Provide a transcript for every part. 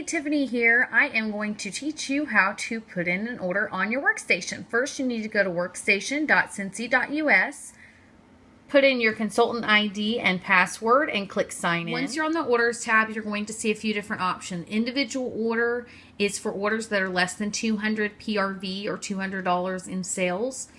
Tiffany here. I am going to teach you how to put in an order on your workstation. First, you need to go to workstation.scentsy.us, put in your consultant ID and password, and click sign in. Once you're on the orders tab, you're going to see a few different options. Individual order is for orders that are less than 200 PRV or $200 in sales.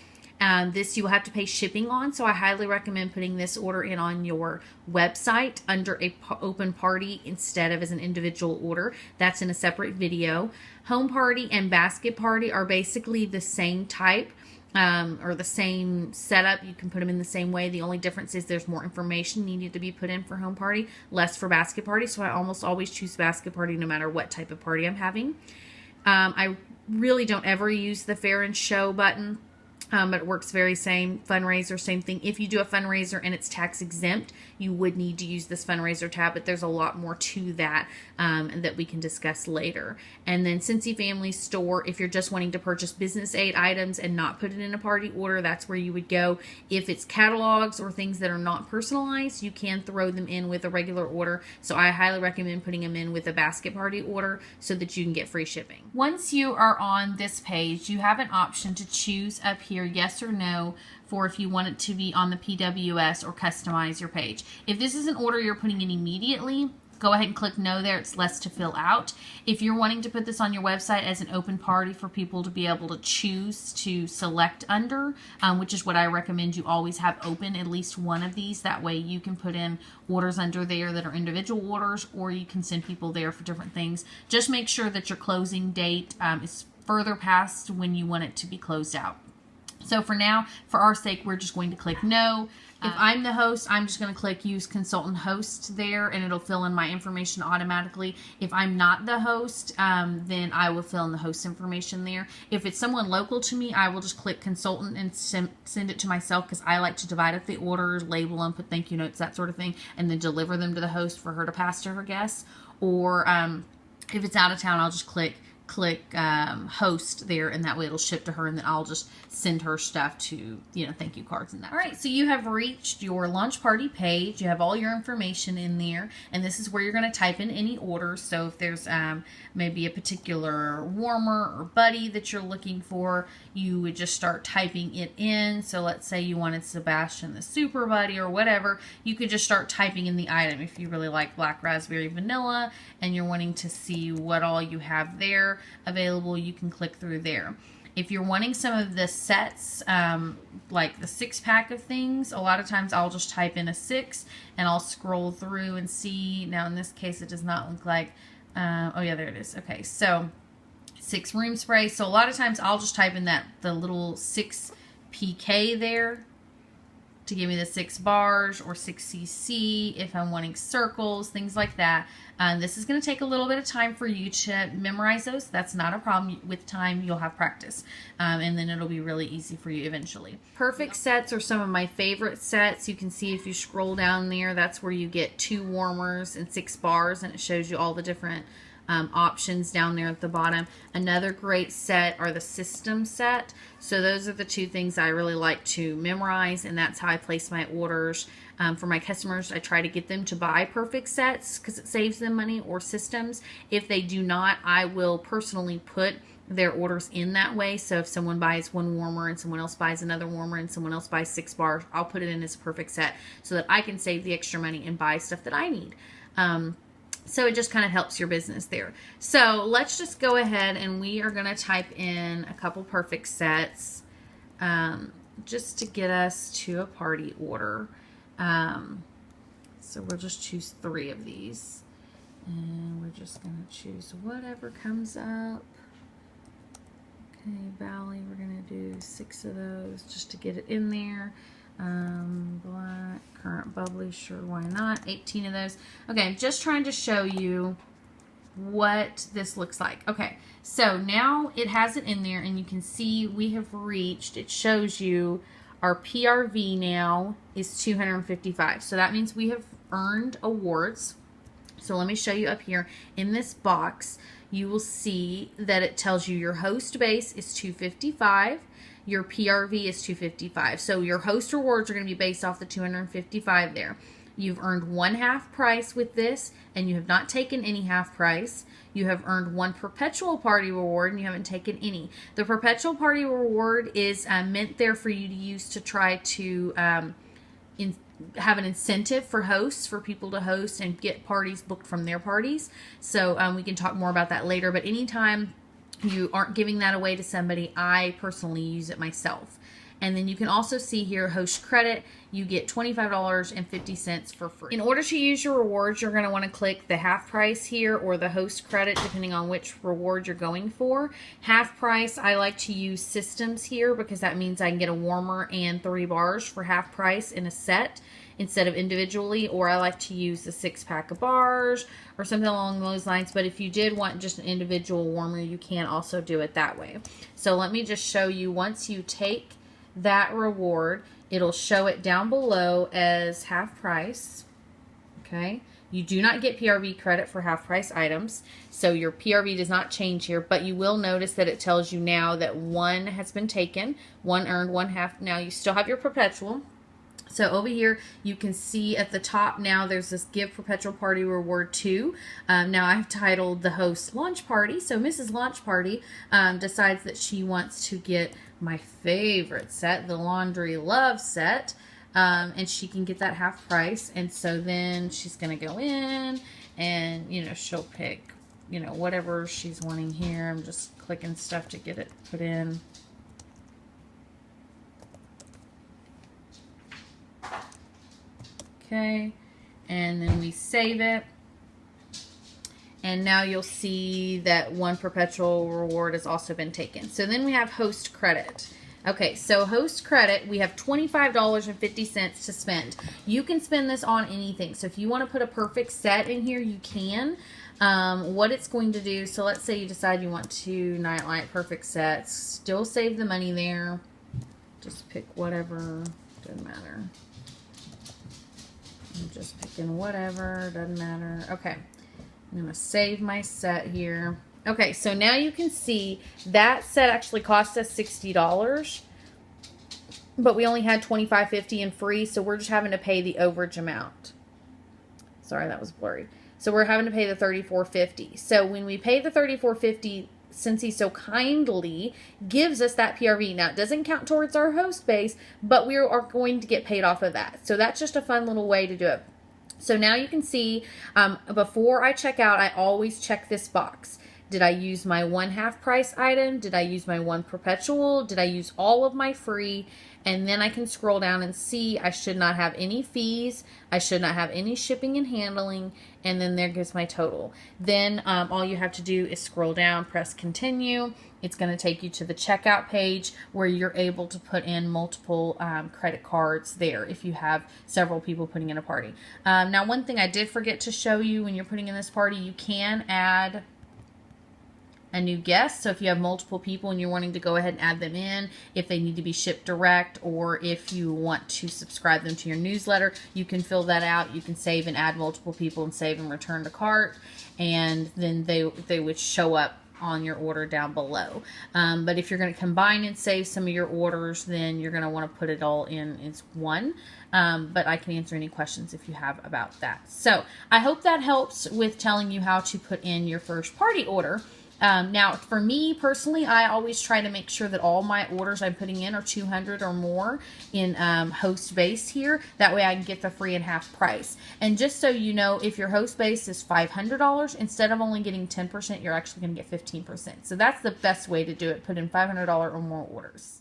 This you will have to pay shipping on, so I highly recommend putting this order in on your website under a open party instead of as an individual order. That's in a separate video. Home party and basket party are basically the same type or the same setup. You can put them in the same way. The only difference is there's more information needed to be put in for home party, less for basket party, so I almost always choose basket party no matter what type of party I'm having. I really don't ever use the fair and show button. But it works very same. Fundraiser, same thing. If you do a fundraiser and it's tax exempt, you would need to use this fundraiser tab, but there's a lot more to that that we can discuss later. And then Scentsy Family Store, if you're just wanting to purchase business aid items and not put it in a party order, that's where you would go. If it's catalogs or things that are not personalized, you can throw them in with a regular order. So I highly recommend putting them in with a basket party order so that you can get free shipping. Once you are on this page, you have an option to choose up here yes or no for if you want it to be on the PWS or customize your page. If this is an order you're putting in immediately, go ahead and click no there. It's less to fill out. If you're wanting to put this on your website as an open party for people to be able to choose to select under, which is what I recommend you always have open, at least one of these. That way you can put in orders under there that are individual orders, or you can send people there for different things. Just make sure that your closing date is further past when you want it to be closed out. So for now, for our sake, we're just going to click no. If I'm the host, I'm just going to click use consultant host there, and it'll fill in my information automatically. If I'm not the host, then I will fill in the host information there. If it's someone local to me, I will just click consultant and send it to myself, because I like to divide up the orders, label them, put thank you notes, that sort of thing, and then deliver them to the host for her to pass to her guests. Or if it's out of town, I'll just click host there, and that way it'll ship to her, and then I'll just send her stuff to, thank you cards and that. All right, so you have reached your launch party page. You have all your information in there, and this is where you're going to type in any orders. So if there's maybe a particular warmer or buddy that you're looking for, you would just start typing it in. So let's say you wanted Sebastian the Super Buddy or whatever, you could just start typing in the item. If you really like black raspberry vanilla and you're wanting to see what all you have there available, you can click through there. If you're wanting some of the sets, like the 6-pack of things, a lot of times I'll just type in a 6 and I'll scroll through and see. Now in this case it does not look like, oh yeah, there it is. Okay, so 6 room spray. So a lot of times I'll just type in the little 6 PK there to give me the 6 bars, or 6 cc if I'm wanting circles, things like that. This is going to take a little bit of time for you to memorize those. That's not a problem. With time, you'll have practice, and then it'll be really easy for you eventually. Perfect sets are some of my favorite sets. You can see if you scroll down there, that's where you get 2 warmers and 6 bars, and it shows you all the different options down there at the bottom. Another great set are the system set. So those are the 2 things I really like to memorize, and that's how I place my orders. For my customers, I try to get them to buy perfect sets because it saves them money, or systems. If they do not, I will personally put their orders in that way. So if someone buys 1 warmer and someone else buys another warmer and someone else buys 6 bars, I'll put it in as a perfect set so that I can save the extra money and buy stuff that I need. So it just kind of helps your business there. So let's just go ahead and we are going to type in a couple perfect sets just to get us to a party order. So we'll just choose 3 of these, and we're just going to choose whatever comes up. Okay, Valley, we're going to do 6 of those just to get it in there. Black, current bubbly, sure, why not? 18 of those. Okay, I'm just trying to show you what this looks like. Okay, so now it has it in there, and you can see we have reached, it shows you our PRV now is 255. So that means we have earned awards. So let me show you up here in this box. You will see that it tells you your host base is 255. Your PRV is 255. So your host rewards are going to be based off the 255 there. You've earned 1 half price with this, and you have not taken any half price. You have earned 1 perpetual party reward, and you haven't taken any. The perpetual party reward is meant there for you to use to try to have an incentive for hosts, for people to host and get parties booked from their parties. So we can talk more about that later. But anytime you aren't giving that away to somebody, I personally use it myself. And then you can also see here, host credit, you get $25.50 for free. In order to use your rewards, you're going to want to click the half price here or the host credit, depending on which reward you're going for. Half price, I like to use systems here because that means I can get a warmer and 3 bars for half price in a set instead of individually, or I like to use the 6-pack of bars or something along those lines. But if you did want just an individual warmer, you can also do it that way. So let me just show you, once you take that reward, it'll show it down below as half price. Okay, you do not get PRV credit for half price items, so your PRV does not change here, but you will notice that it tells you now that 1 has been taken, 1 earned, 1 half. Now you still have your perpetual. So over here, you can see at the top now there's this Give Perpetual Party Reward 2. Now I've titled the host Launch Party. So Mrs. Launch Party decides that she wants to get my favorite set, the Laundry Love set. And she can get that half price. And so then she's going to go in and, you know, she'll pick, you know, whatever she's wanting here. I'm just clicking stuff to get it put in. Okay, and then we save it. And now you'll see that 1 perpetual reward has also been taken. So then we have host credit. Okay, so host credit, we have $25.50 to spend. You can spend this on anything. So if you want to put a perfect set in here, you can. What it's going to do, so let's say you decide you want 2 Nightlight perfect sets. Still save the money there. Just pick whatever, doesn't matter. I'm just picking whatever, doesn't matter. Okay, I'm going to save my set here. Okay, so now you can see that set actually cost us $60, but we only had $25.50 in free, so we're just having to pay the overage amount. Sorry, that was blurry. So we're having to pay the $34.50. So when we pay the $34.50, Scentsy so kindly gives us that PRV. Now, it doesn't count towards our host base, but we are going to get paid off of that. So that's just a fun little way to do it. So now you can see, before I check out, I always check this box. Did I use my 1 half price item? Did I use my 1 perpetual? Did I use all of my free? And then I can scroll down and see I should not have any fees. I should not have any shipping and handling. And then there goes my total. Then all you have to do is scroll down, press continue. It's going to take you to the checkout page where you're able to put in multiple credit cards there if you have several people putting in a party. Now, one thing I did forget to show you when you're putting in this party, you can add a new guest. So if you have multiple people and you're wanting to go ahead and add them in, if they need to be shipped direct, or if you want to subscribe them to your newsletter, you can fill that out. You can save and add multiple people and save and return to cart, and then they would show up on your order down below. But if you're going to combine and save some of your orders, then you're going to want to put it all in as one. But I can answer any questions if you have about that. So I hope that helps with telling you how to put in your first party order. Now, for me personally, I always try to make sure that all my orders I'm putting in are 200 or more in host base here. That way I can get the free and half price. And just so you know, if your host base is $500, instead of only getting 10%, you're actually going to get 15%. So that's the best way to do it. Put in $500 or more orders.